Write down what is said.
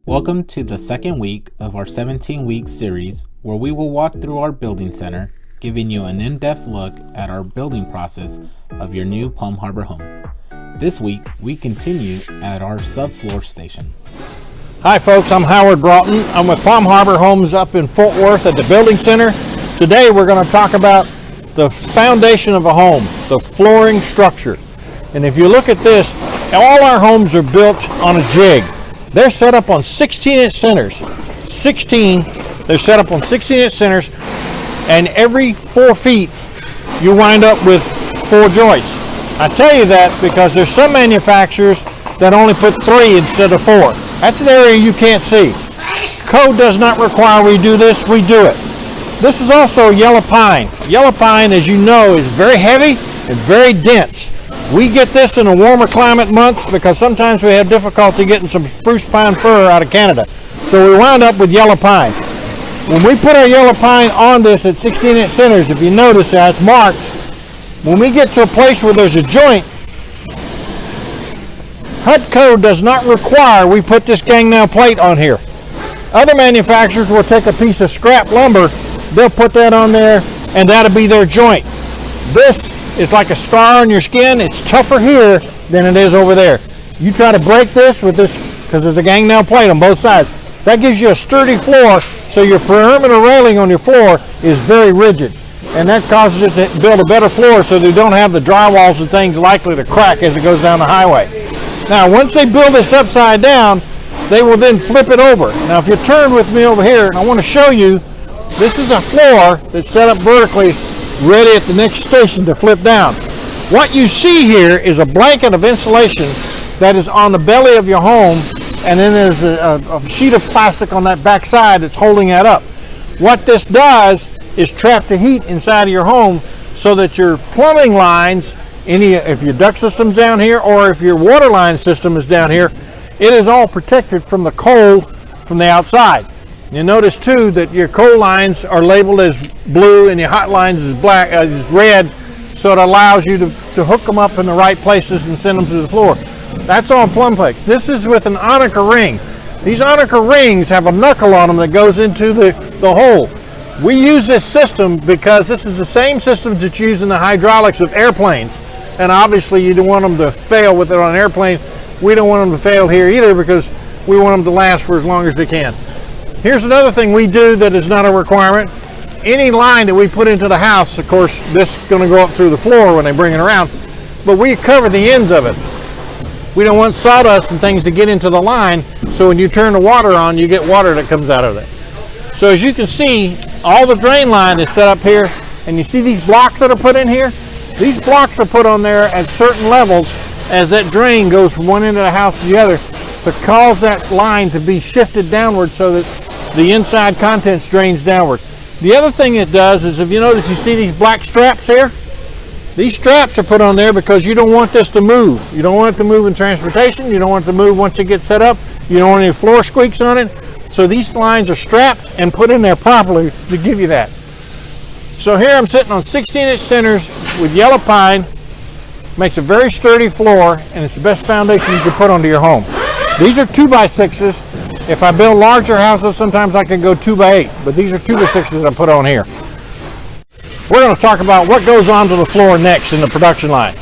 Welcome to the second week of our 17-week series where we will walk through our building center, giving you an in-depth look at our building process of your new Palm Harbor home. This week, we continue at our Subfloor Station. Hi folks, I'm Howard Broughton. I'm with Palm Harbor Homes up in Fort Worth at the Building Center. Today we're going to talk about the foundation of a home, the flooring structure. And if you look at this, all our homes are built on a jig. They're set up on 16-inch centers. They're set up on 16-inch centers, and every 4 feet you wind up with 4 joints. I tell you that because there's some manufacturers that only put 3 instead of 4. That's an area you can't see. Code does not require we do this, we do it. This is also yellow pine. Yellow pine, as you know, is very heavy and very dense. We get this in the warmer climate months because sometimes we have difficulty getting some spruce pine fir out of Canada. So we wound up with yellow pine. When we put our yellow pine on this at 16-inch centers, if you notice that it's marked, when we get to a place where there's a joint, HUD code does not require we put this gang nail plate on here. Other manufacturers will take a piece of scrap lumber, they'll put that on there, and that'll be their joint. This is like a scar on your skin. It's tougher here than it is over there. You try to break this with this, because there's a gang nail plate on both sides. That gives you a sturdy floor, so your perimeter railing on your floor is very rigid. And that causes it to build a better floor so they don't have the drywalls and things likely to crack as it goes down the highway. Now, once they build this upside down, they will then flip it over. Now, if you turn with me over here, and I want to show you, this is a floor that's set up vertically, ready at the next station to flip down. What you see here is a blanket of insulation that is on the belly of your home, and then there's a sheet of plastic on that back side that's holding that up. What this does is trap the heat inside of your home so that your plumbing lines, if your duct system's down here or if your water line system is down here, it is all protected from the cold from the outside. You notice too that your cold lines are labeled as blue and your hot lines is black, is red, so it allows you to hook them up in the right places and send them to the floor. That's on Plumplex. This is with an Arnica ring. These Arnica rings have a knuckle on them that goes into the hole. We use this system because this is the same system that's used in the hydraulics of airplanes. And obviously you don't want them to fail with it on an airplane. We don't want them to fail here either because we want them to last for as long as they can. Here's another thing we do that is not a requirement. Any line that we put into the house, of course, this is going to go up through the floor when they bring it around, but we cover the ends of it. We don't want sawdust and things to get into the line, so when you turn the water on, you get water that comes out of it. So as you can see, all the drain line is set up here, and you see these blocks that are put in here? These blocks are put on there at certain levels as that drain goes from one end of the house to the other to cause that line to be shifted downward so that the inside contents drains downward. The other thing it does is, if you notice, you see these black straps here? These straps are put on there because you don't want this to move. You don't want it to move in transportation. You don't want it to move once it gets set up. You don't want any floor squeaks on it. So these lines are strapped and put in there properly to give you that. So here I'm sitting on 16-inch centers with yellow pine. Makes a very sturdy floor, and it's the best foundation you can put onto your home. These are 2x6s. If I build larger houses, sometimes I can go 2x8, but these are 2x6s that I put on here. We're going to talk about what goes onto the floor next in the production line.